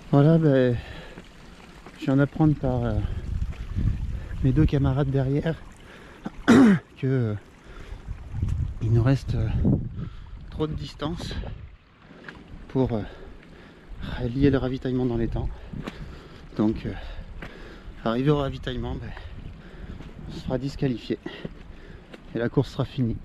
Voilà, ben, je viens d'apprendre par mes deux camarades derrière que il nous reste trop de distance pour lier le ravitaillement dans les temps. Donc arrivé au ravitaillement, ben, on sera disqualifié et la course sera finie.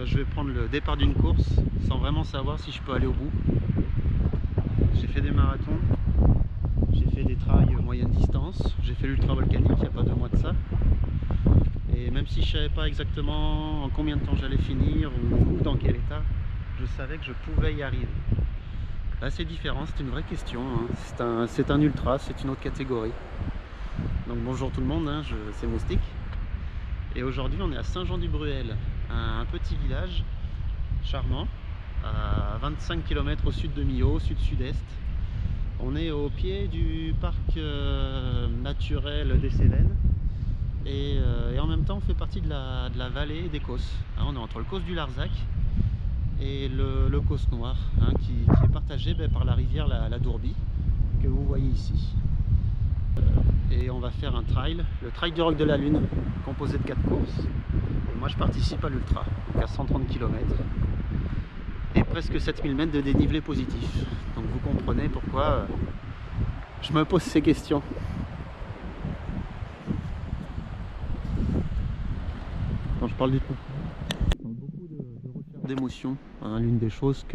Je vais prendre le départ d'une course sans vraiment savoir si je peux aller au bout. J'ai fait des marathons, j'ai fait des trails moyenne distance, j'ai fait l'ultra volcanique il n'y a pas 2 mois de ça. Et même si je ne savais pas exactement en combien de temps j'allais finir ou dans quel état, je savais que je pouvais y arriver. Là c'est différent, c'est une vraie question, hein. C'est un ultra, c'est une autre catégorie. Donc bonjour tout le monde, hein, c'est Moustique. Et aujourd'hui on est à Saint-Jean-du-Bruel, un petit village charmant, à 25 km au sud de Millau, sud-sud-est. On est au pied du parc naturel des Cévennes et en même temps on fait partie de la vallée des Causses. Hein, on est entre le Causse du Larzac et le Causse Noir, hein, qui est partagé par la rivière la Dourbie que vous voyez ici. Et on va faire un trail, le trail du Roc de la Lune, composé de 4 courses. Et moi je participe à l'ultra, à 130 km et presque 7000 mètres de dénivelé positif. Donc vous comprenez pourquoi je me pose ces questions. Quand je parle du tout, je parle beaucoup de recherche d'émotions, hein, l'une des choses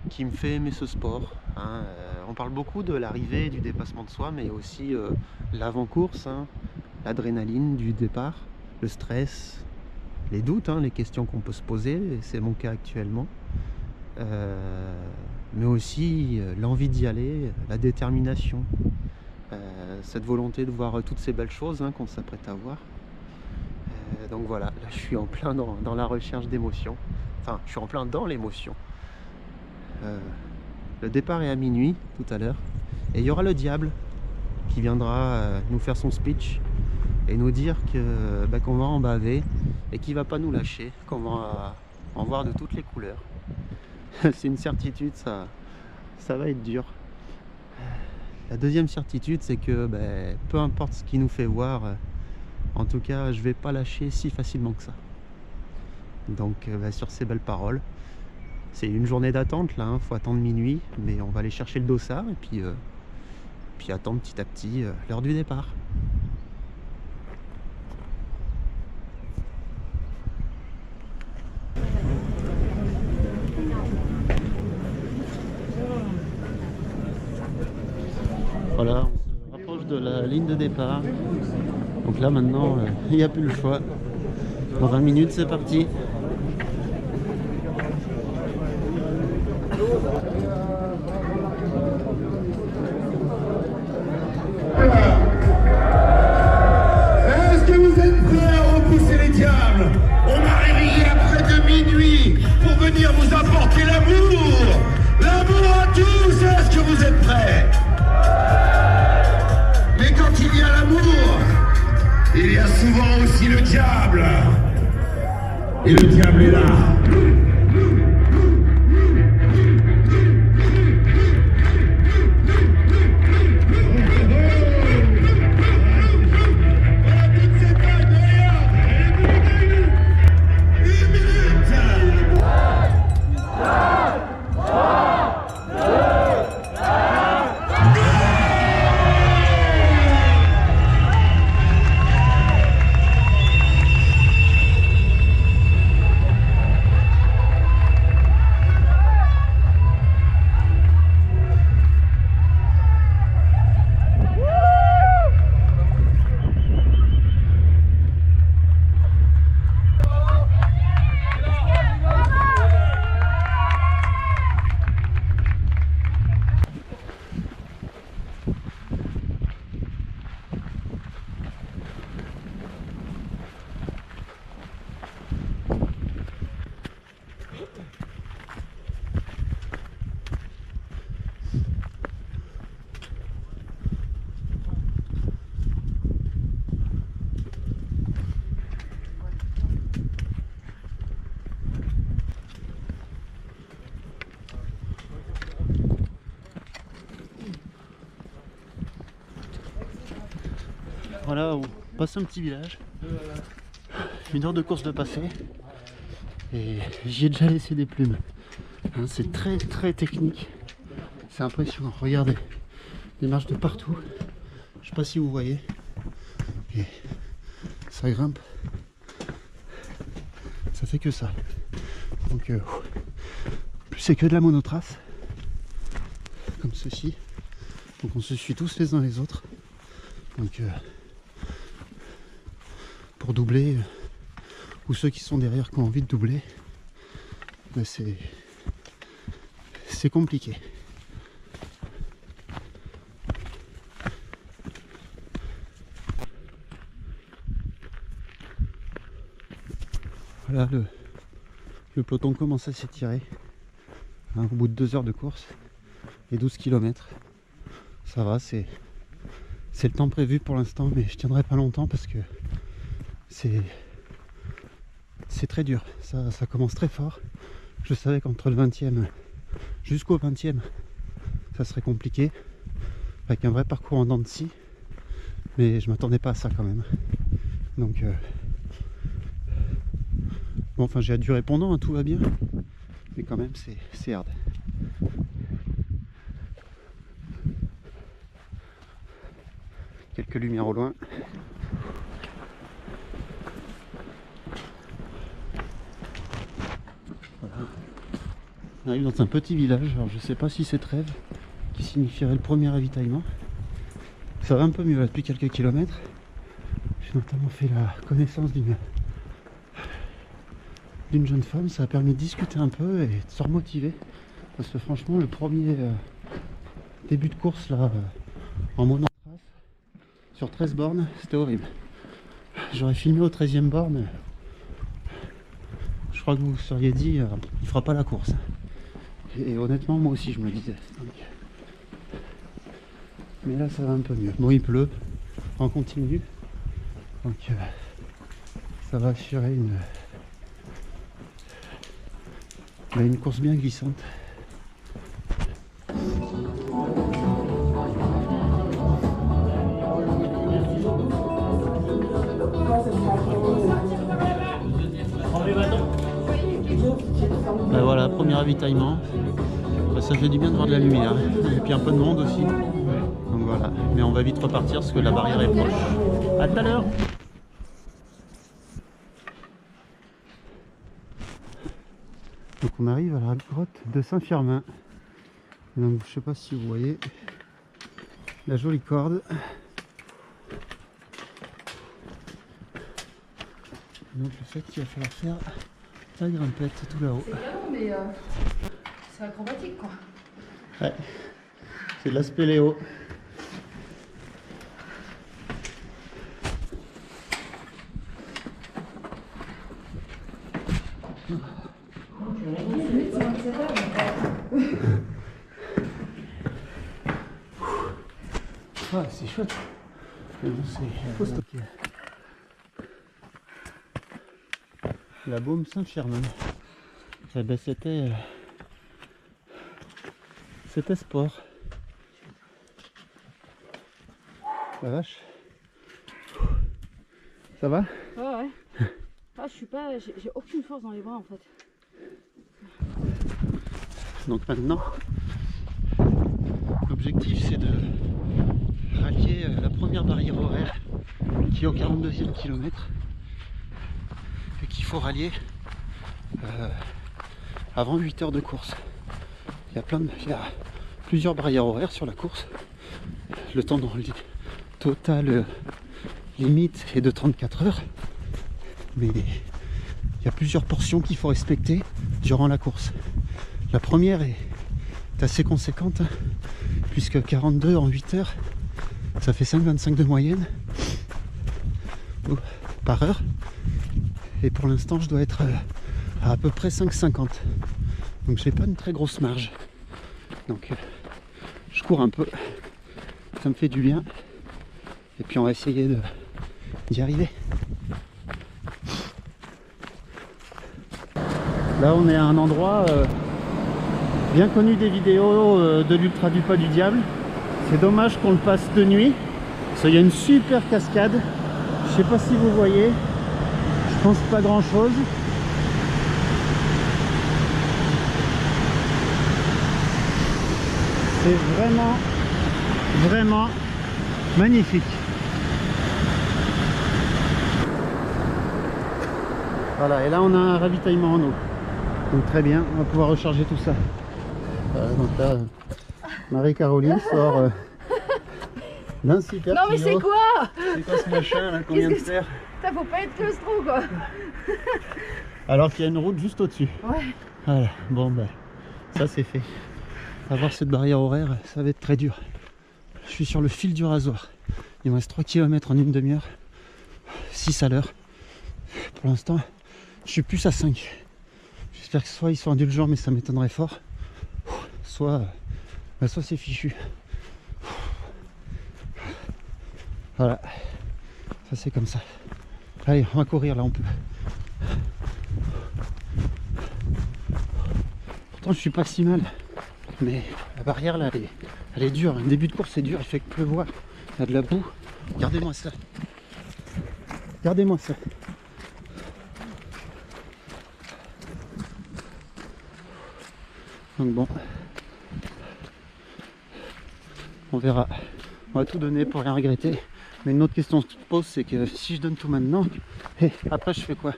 qui me fait aimer ce sport. Hein. On parle beaucoup de l'arrivée, du dépassement de soi, mais aussi l'avant-course, hein, l'adrénaline du départ, le stress, les doutes, hein, les questions qu'on peut se poser, c'est mon cas actuellement. Mais aussi l'envie d'y aller, la détermination, cette volonté de voir toutes ces belles choses, hein, qu'on s'apprête à voir. Donc voilà, là je suis en plein dans la recherche d'émotions, enfin je suis en plein dans l'émotion. Le départ est à minuit tout à l'heure et il y aura le diable qui viendra nous faire son speech et nous dire qu'on va en baver et qu'il va pas nous lâcher, qu'on va en voir de toutes les couleurs. C'est une certitude, ça va être dur. La deuxième certitude, c'est que peu importe ce qui nous fait voir, en tout cas je vais pas lâcher si facilement que ça. Donc sur ces belles paroles, c'est une journée d'attente là, hein, faut attendre minuit, mais on va aller chercher le dossard et puis attendre petit à petit l'heure du départ. Voilà, on se rapproche de la ligne de départ. Donc là maintenant, il n'y a plus le choix. Dans 20 minutes, c'est parti. Est-ce que vous êtes prêts à repousser les diables? On m'a réveillé après de minuit pour venir vous apporter l'amour. L'amour à tous, est-ce que vous êtes prêts? Mais quand il y a l'amour, il y a souvent aussi le diable. Et le diable est là. Voilà, on passe un petit village. 1 heure de course de passer. Et j'y ai déjà laissé des plumes. Hein, c'est très très technique. C'est impressionnant. Regardez. Des marches de partout. Je sais pas si vous voyez. Et ça grimpe. Ça fait que ça. Donc c'est que de la monotrace. Comme ceci. Donc on se suit tous les uns les autres. Donc pour doubler, ou ceux qui sont derrière qui ont envie de doubler, ben c'est compliqué. Voilà, le peloton commence à s'étirer, hein, au bout de 2 heures de course et 12 km. Ça va, c'est le temps prévu pour l'instant, mais je tiendrai pas longtemps parce que c'est très dur. Ça commence très fort. Je savais qu'entre le 20e jusqu'au 20e, ça serait compliqué, avec un vrai parcours en dents de scie, mais je m'attendais pas à ça quand même. Donc bon, enfin j'ai du répondant, hein, tout va bien, mais quand même c'est hard. Quelques lumières au loin. Voilà. On arrive dans un petit village, alors je sais pas si c'est Trèves qui signifierait le premier ravitaillement. Ça va un peu mieux là depuis quelques kilomètres. J'ai notamment fait la connaissance d'une jeune femme, ça a permis de discuter un peu et de se remotiver. Parce que franchement le premier début de course là en monotrace sur 13 bornes, c'était horrible. J'aurais filmé au 13e borne, je crois que vous vous seriez dit il fera pas la course. Et honnêtement moi aussi je me le disais. Donc, mais là ça va un peu mieux. Bon, il pleut en continu, donc ça va assurer une course bien glissante. Ben voilà, premier ravitaillement. Ben ça fait du bien de voir de la lumière. Et puis un peu de monde aussi. Donc voilà. Mais on va vite repartir parce que la barrière est proche. À tout à l'heure. Donc on arrive à la grotte de Saint-Firmin. Donc je sais pas si vous voyez la jolie corde. Donc le fait qu'il va falloir faire la grimpette tout là-haut. C'est bien, mais c'est acrobatique quoi. Ouais, c'est de la spéléo. Ah, c'est chouette. Il faut stocker. La baume Saint-Firmin. Eh ben, c'était sport. La vache. Ça va? Ouais. Ah, j'ai aucune force dans les bras en fait. Donc maintenant, l'objectif c'est de rallier la première barrière horaire qui est au 42e kilomètre et qu'il faut rallier avant 8 heures de course. Il y a plusieurs barrières horaires sur la course. Le temps total limite est de 34 heures, mais il y a plusieurs portions qu'il faut respecter durant la course. La première est assez conséquente, puisque 42 en 8 heures, ça fait 5,25 de moyenne par heure. Et pour l'instant, je dois être à peu près 5,50. Donc j'ai pas une très grosse marge. Donc je cours un peu, ça me fait du bien. Et puis on va essayer d'y arriver. Là on est à un endroit bien connu des vidéos de l'Ultra du Pas du Diable. C'est dommage qu'on le passe de nuit, Il y a une super cascade. Je sais pas si vous voyez. Je pense pas grand chose. C'est vraiment magnifique. Voilà, et là on a un ravitaillement en eau. Donc très bien, on va pouvoir recharger tout ça. Donc là, Marie-Caroline sort d'un super Non mais tuyau. c'est quoi? C'est quoi ce machin là qu'on vient de faire? Ça faut pas être claustro quoi. Alors qu'il y a une route juste au-dessus. Ouais. Voilà, bon ben, ça c'est fait. Avoir cette barrière horaire, ça va être très dur. Je suis sur le fil du rasoir. Il me reste 3 km en une demi-heure. 6 à l'heure. Pour l'instant, je suis plus à 5. J'espère que soit ils sont indulgents, mais ça m'étonnerait fort. Soit c'est fichu. Voilà. Ça c'est comme ça. Allez, on va courir là, on peut. Pourtant je suis pas si mal. Mais la barrière là, elle est dure. Le début de course c'est dur, il fait que pleuvoir. Il y a de la boue. Regardez-moi ça. Regardez-moi ça. Donc bon. On verra. On va tout donner pour rien regretter. Mais une autre question qui se pose, c'est que si je donne tout maintenant, et après je fais quoi?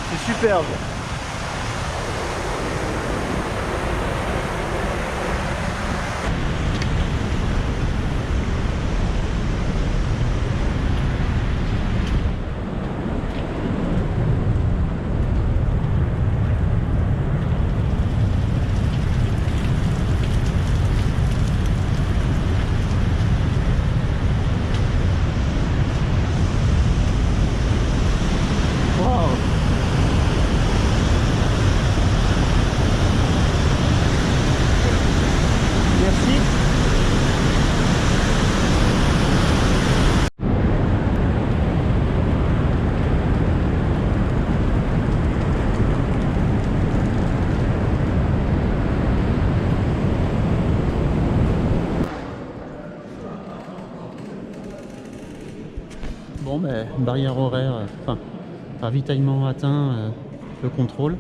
C'est superbe. Bon ben, barrière horaire, enfin ravitaillement atteint, le contrôle.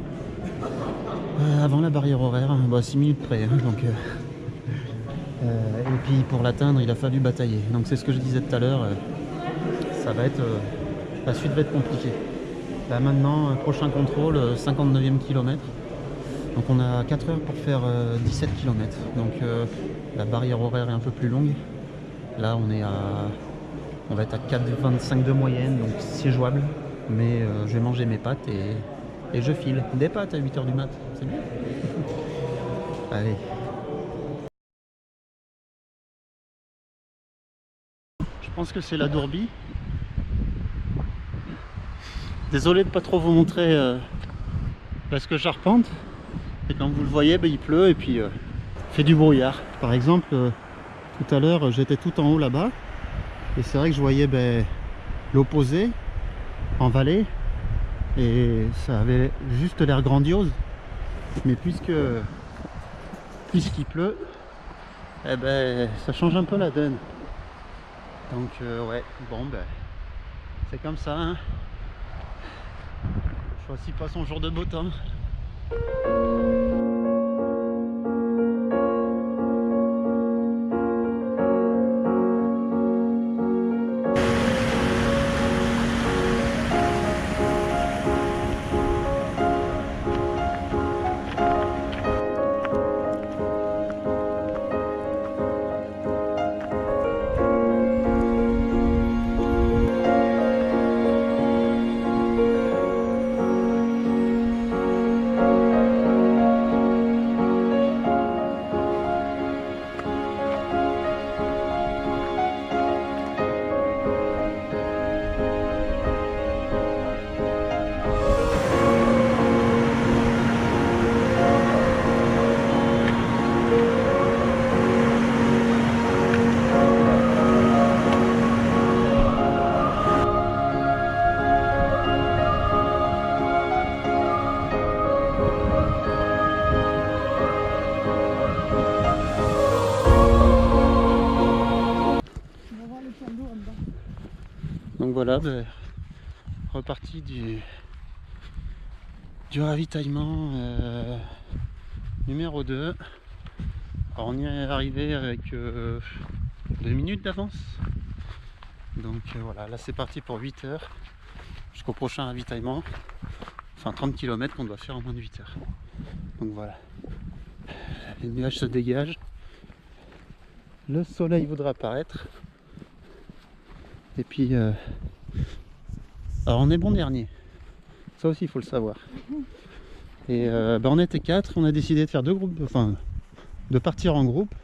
Avant la barrière horaire, bah, 6 minutes près, hein, donc, et puis pour l'atteindre il a fallu batailler. Donc c'est ce que je disais tout à l'heure, ça va être, la suite va être compliquée. Là maintenant, prochain contrôle, 59e kilomètre. Donc on a 4 heures pour faire 17 km. Donc la barrière horaire est un peu plus longue. Là on va être à 4,25 de moyenne, donc c'est jouable. Mais je vais manger mes pâtes et je file. Des pâtes à 8 h du mat, c'est bien. Allez. Je pense que c'est la Dourbie. Désolé de pas trop vous montrer parce que j'arpente. Et comme vous le voyez, il pleut et puis il fait du brouillard. Par exemple, tout à l'heure j'étais tout en haut là-bas. Et c'est vrai que je voyais l'opposé en vallée. Et ça avait juste l'air grandiose. Mais puisqu'il pleut, ça change un peu la donne. Donc ouais, bon c'est comme ça, hein. Je choisis pas son jour de beau temps. Donc voilà, reparti du ravitaillement numéro 2. Alors on y est arrivé avec 2 minutes d'avance. Donc voilà, là c'est parti pour 8 heures jusqu'au prochain ravitaillement. Enfin 30 km qu'on doit faire en moins de 8 heures. Donc voilà. Les nuages se dégagent. Le soleil voudra apparaître. Et puis alors on est bon dernier. Ça aussi il faut le savoir. Et on était 4, on a décidé de faire 2 groupes, enfin de partir en groupe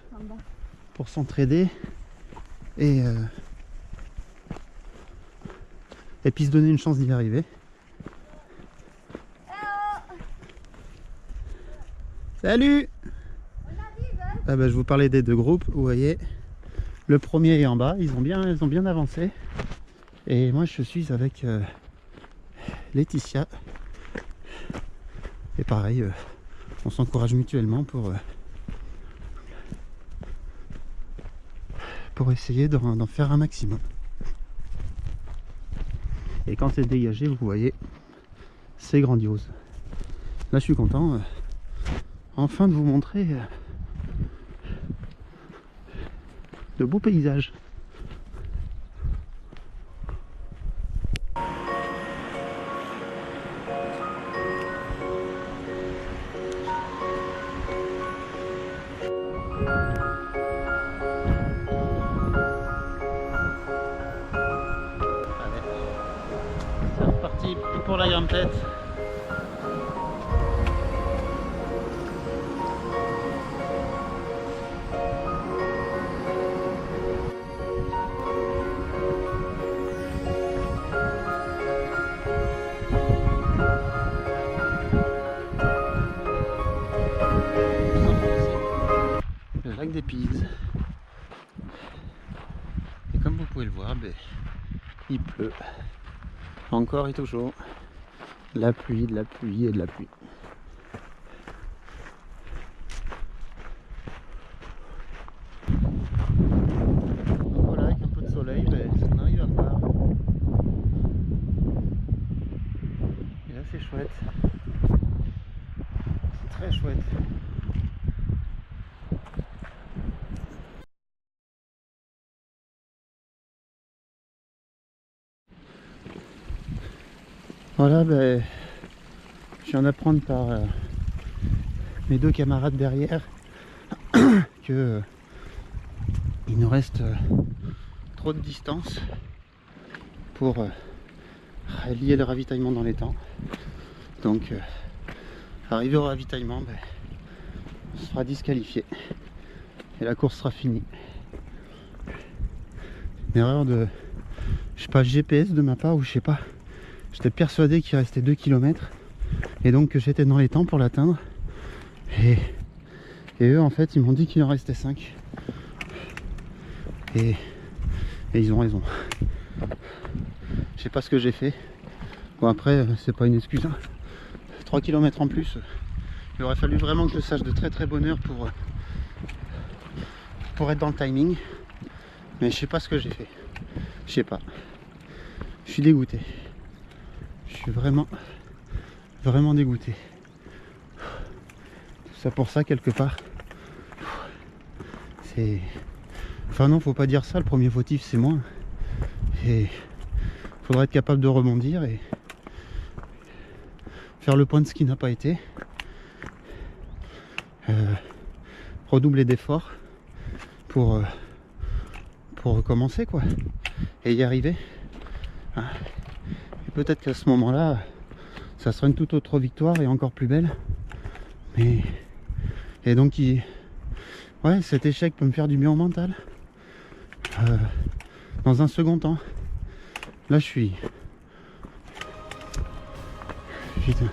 pour s'entraider et puis se donner une chance d'y arriver. Salut! Ah bah, je vous parlais des 2 groupes, vous voyez, le premier est en bas, ils ont bien avancé. Et moi je suis avec Laetitia. Et pareil, on s'encourage mutuellement pour essayer d'en faire un maximum. Et quand c'est dégagé, vous voyez, c'est grandiose. Là je suis content enfin de vous montrer de beaux paysages. C'est reparti pour la grimpette. Le lac des Pises. Et comme vous pouvez le voir, il pleut. Encore et toujours. La pluie, de la pluie et de la pluie. Donc voilà, avec un peu de soleil, on arrive à voir. Et là c'est chouette. C'est très chouette. Voilà, je viens d'apprendre par mes 2 camarades derrière que il nous reste trop de distance pour lier le ravitaillement dans les temps. Donc arrivé au ravitaillement, on sera disqualifié et la course sera finie. Une erreur de, je sais pas, GPS de ma part ou je sais pas. J'étais persuadé qu'il restait 2 km et donc que j'étais dans les temps pour l'atteindre. Et eux en fait ils m'ont dit qu'il en restait 5. Et ils ont raison. Je sais pas ce que j'ai fait. Bon après c'est pas une excuse. 3 km en plus. Il aurait fallu vraiment que je le sache de très bonne heure pour être dans le timing. Mais je sais pas ce que j'ai fait. Je sais pas. Je suis dégoûté. Je suis vraiment dégoûté. Tout ça pour ça quelque part. C'est... Enfin non, faut pas dire ça, le premier fautif c'est moi. Et faudra être capable de rebondir et faire le point de ce qui n'a pas été. Redoubler d'efforts pour recommencer quoi. Et y arriver. Hein. Peut-être qu'à ce moment-là, ça sera une toute autre victoire et encore plus belle. Mais et donc, ouais, cet échec peut me faire du bien au mental. Dans un second temps, là, je suis. Putain.